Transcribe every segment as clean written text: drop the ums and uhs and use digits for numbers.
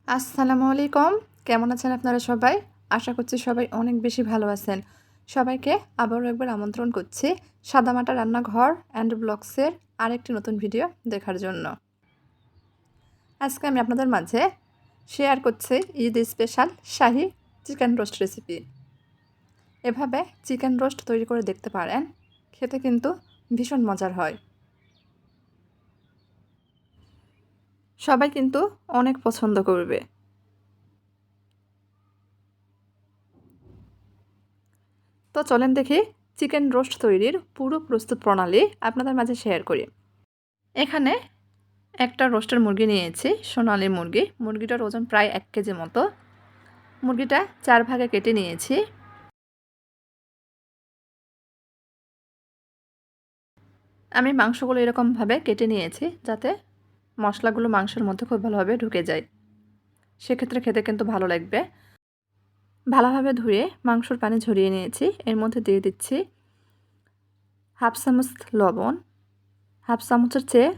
আসসালামু আলাইকুম। কেমন আছেন আপনারা সবাই? আশা করছি সবাই অনেক বেশি ভালো আছেন। সবাইকে আবারও একবার আমন্ত্রণ করছি সাদামাটা রান্নাঘর অ্যান্ড ব্লগসের আরেকটি নতুন ভিডিও দেখার জন্য। আজকে আমি আপনাদের মাঝে শেয়ার করছি ঈদ স্পেশাল শাহী চিকেন রোস্ট রেসিপি। এভাবে চিকেন রোস্ট তৈরি করে দেখতে পারেন, খেতে কিন্তু ভীষণ মজার হয়। সবাই কিন্তু অনেক পছন্দ করবে। তো চলেন দেখি চিকেন রোস্ট তৈরির পুরো প্রস্তুত প্রণালী আপনাদের মাঝে শেয়ার করি। এখানে একটা রোস্টের মুরগি নিয়েছি, সোনালী মুরগি। মুরগিটার ওজন প্রায় 1 কেজি মতো। মুরগিটা 4 ভাগে কেটে নিয়েছি। আমি মাংসগুলো এরকমভাবে কেটে নিয়েছি যাতে মশলাগুলো মাংসের মধ্যে খুব ভালোভাবে ঢুকে যায়, সেক্ষেত্রে খেতে কিন্তু ভালো লাগবে। ভালোভাবে ধুয়ে মাংসর পানি ঝরিয়ে নিয়েছি। এর মধ্যে দিয়ে দিচ্ছি হাফ চামচ লবণ, হাফ চামচের চেয়ে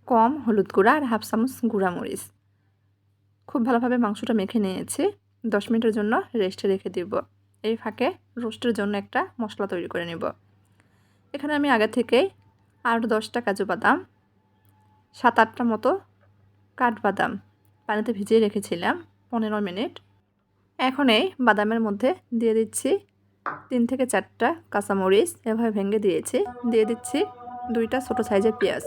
কম হলুদ গুঁড়া আর হাফ চামচ গুঁড়া মরিচ। খুব ভালোভাবে মাংসটা মেখে নিয়েছি। 10 মিনিটের জন্য রেস্টে রেখে দিব। এই ফাঁকে রোস্টের জন্য একটা মশলা তৈরি করে নেব। এখানে আমি আগে থেকেই 8-10টা কাজু বাদাম, 7-8টা মতো কাঠবাদাম পানিতে ভিজিয়ে রেখেছিলাম 15 মিনিট। এখন এই বাদামের মধ্যে দিয়ে দিচ্ছি 3 থেকে 4টা কাঁচামরিচ এভাবে ভেঙে দিয়েছি। দিয়ে দিচ্ছি 2টা ছোটো সাইজের পেঁয়াজ।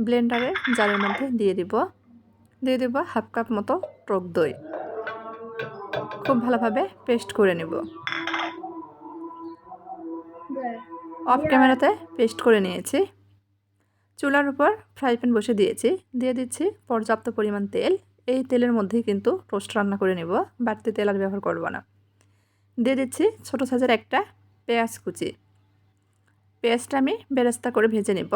ব্লেন্ডারের জারের মধ্যে দিয়ে দেব হাফ কাপ মতো টক দই। খুব ভালোভাবে পেস্ট করে নেব। অফ ক্যামেরাতে পেস্ট করে নিয়েছি। চুলার উপর ফ্রাই প্যান বসে দিয়েছি। দিয়ে দিচ্ছি পর্যাপ্ত পরিমাণ তেল। এই তেলের মধ্যেই কিন্তু রোস্ট রান্না করে নেব, বাড়তি তেল আর ব্যবহার করব না। দিয়ে দিচ্ছি ছোটো সাইজের একটা পেঁয়াজ কুচি। পেঁয়াজটা আমি বেরেস্তা করে ভেজে নেব।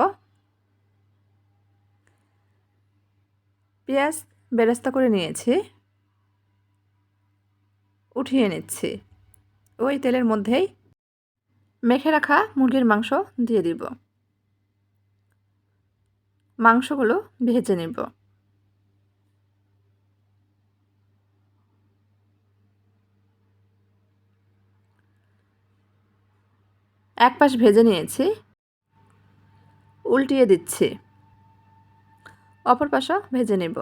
পেঁয়াজ বেরেস্তা করে নিয়েছি, উঠিয়ে নিচ্ছি। ওই তেলের মধ্যেই মেখে রাখা মুরগির মাংস দিয়ে দিব। মাংসগুলো ভেজে নেব। এক পাশ ভেজে নিয়েছি, উল্টিয়ে দিচ্ছি। অপর পাশও ভেজে নেব।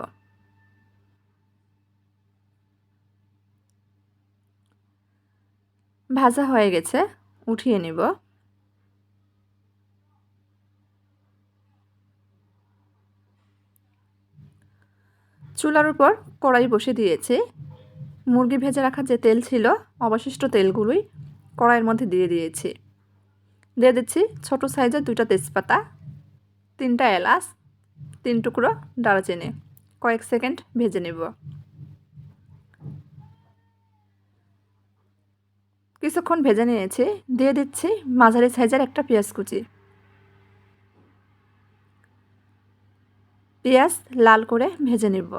ভাজা হয়ে গেছে, উঠিয়ে নেব। চুলার উপর কড়াই বসে দিয়েছি। মুরগি ভেজে রাখা যে তেল ছিল, অবশিষ্ট তেলগুলোই কড়াইয়ের মধ্যে দিয়ে দিয়েছি। দিয়ে দিচ্ছি ছোটো সাইজের 2টা তেজপাতা, 3টা এলাচ, 3 টুকরো দারুচিনি। কয়েক সেকেন্ড ভেজে নেব। কিছুক্ষণ ভেজে নিয়েছি। দিয়ে দিচ্ছি মাঝারি সাইজের একটা পেঁয়াজ কুচি। পেঁয়াজ লাল করে ভেজে নেব।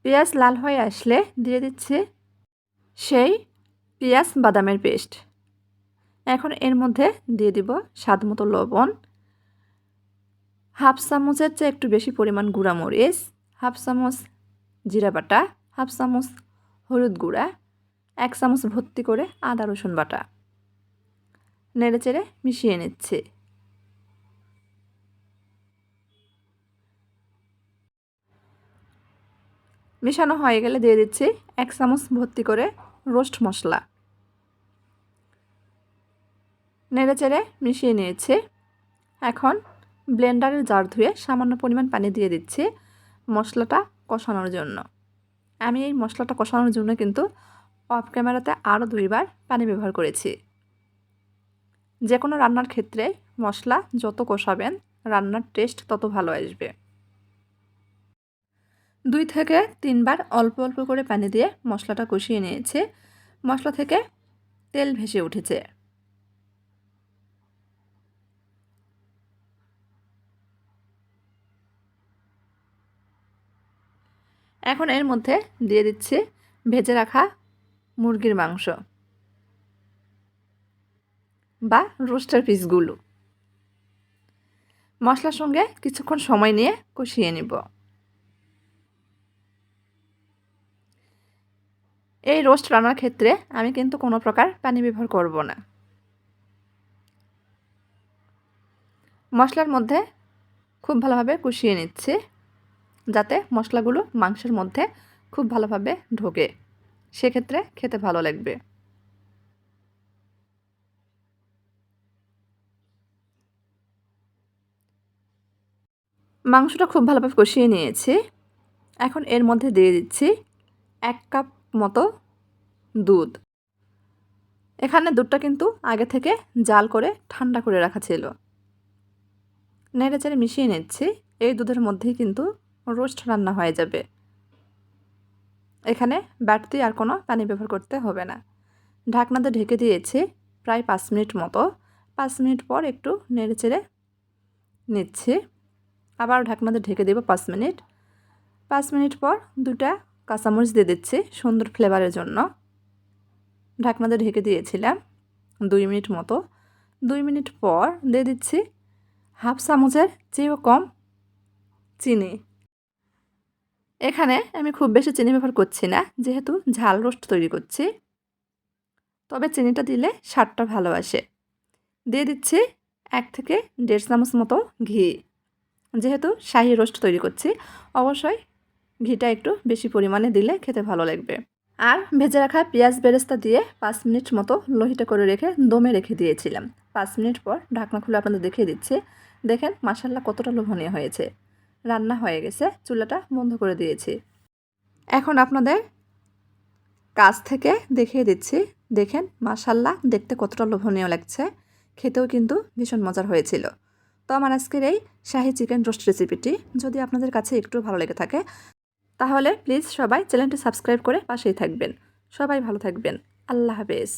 পেঁয়াজ লাল হয়ে আসলে দিয়ে দিচ্ছি সেই পেঁয়াজ বাদামের পেস্ট। এখন এর মধ্যে দিয়ে দিব স্বাদ মতো লবণ, হাফ চামচের চেয়ে একটু বেশি পরিমাণ গুঁড়া মরিচ, হাফ চামচ জিরা বাটা, হাফ চামচ হলুদ গুঁড়া, 1 চামচ ভর্তি করে আদা রসুন বাটা। নেড়েচেড়ে মিশিয়ে নিচ্ছি। মেশানো হয়ে গেলে দিয়ে দিচ্ছি 1 চামচ ভর্তি করে রোস্ট মশলা। নেড়েচেড়ে মিশিয়ে নিয়েছি। এখন ব্লেন্ডারের জার ধুয়ে সামান্য পরিমাণ পানি দিয়ে দিচ্ছি মশলাটা কষানোর জন্য। আমি এই মশলাটা কষানোর জন্য কিন্তু অফ ক্যামেরাতে আরও 2 বার পানি ব্যবহার করেছি। যে কোনো রান্নার ক্ষেত্রে মশলা যত কষাবেন রান্নার টেস্ট তত ভালো আসবে। 2 থেকে 3 বার অল্প অল্প করে পানি দিয়ে মশলাটা কষিয়ে নিয়েছি। মশলা থেকে তেল ভেসে উঠেছে। এখন এর মধ্যে দিয়ে দিচ্ছি ভেজে রাখা মুরগির মাংস বা রোস্টার পিসগুলো। মশলার সঙ্গে কিছুক্ষণ সময় নিয়ে কষিয়ে নিব। এই রোস্ট রান্নার ক্ষেত্রে আমি কিন্তু কোনো প্রকার পানি ব্যবহার করব না। মশলার মধ্যে খুব ভালোভাবে কষিয়ে নিচ্ছি, যাতে মশলাগুলো মাংসের মধ্যে খুব ভালোভাবে ঢোকে, সেক্ষেত্রে খেতে ভালো লাগবে। মাংসটা খুব ভালোভাবে কষিয়ে নিয়েছি। এখন এর মধ্যে দিয়ে দিচ্ছি 1 কাপ মতো দুধ। এখানে দুধটা কিন্তু আগে থেকে জাল করে ঠান্ডা করে রাখা ছিল। নেড়েচেড়ে মিশিয়ে নিচ্ছি। এই দুধের মধ্যেই কিন্তু রোস্ট রান্না হয়ে যাবে। এখানে বাড়তি আর কোনো পানি ব্যবহার করতে হবে না। ঢাকনা দিয়ে ঢেকে দিয়েছি প্রায় 5 মিনিট মতো। 5 মিনিট পর একটু নেড়েচেড়ে নিচ্ছি। আবার ঢাকনা দিয়ে ঢেকে দেব 5 মিনিট। 5 মিনিট পর 2টা কাঁচামরিচ দিয়ে দিচ্ছি সুন্দর ফ্লেভারের জন্য। ঢাকনা দিয়ে ঢেকে দিয়েছিলাম 2 মিনিট মতো। 2 মিনিট পর দিয়ে দিচ্ছি হাফ চামচের চেয়েও কম চিনি। এখানে আমি খুব বেশি চিনি ব্যবহার করছি না, যেহেতু ঝাল রোস্ট তৈরি করছি। তবে চিনিটা দিলে স্বাদটা ভালো আসে। দিয়ে দিচ্ছি 1 থেকে 1.5 চামচ মতো ঘি। যেহেতু শাহী রোস্ট তৈরি করছি, অবশ্যই ঘিটা একটু বেশি পরিমাণে দিলে খেতে ভালো লাগবে। আর ভেজে রাখা পেঁয়াজ বেরেস্তা দিয়ে 5 মিনিট মতো লোহিটা করে রেখে দমে রেখে দিয়েছিলাম। 5 মিনিট পর ঢাকনা খুলে আপনাদের দেখিয়ে দিচ্ছি। দেখেন মাশাআল্লাহ কতটা লোভনীয় হয়েছে। রান্না হয়ে গেছে, চুলাটা বন্ধ করে দিয়েছি। এখন আপনাদের কাছ থেকে দেখিয়ে দিচ্ছি। দেখেন মাশাআল্লাহ দেখতে কতটা লোভনীয় লাগছে, খেতেও কিন্তু ভীষণ মজার হয়েছিল। তো আমার আজকের এই শাহী চিকেন রোস্ট রেসিপিটি যদি আপনাদের কাছে একটু ভালো লেগে থাকে, তাহলে প্লিজ সবাই চ্যানেলটি সাবস্ক্রাইব করে পাশেই থাকবেন। সবাই ভালো থাকবেন। আল্লাহ হাফেজ।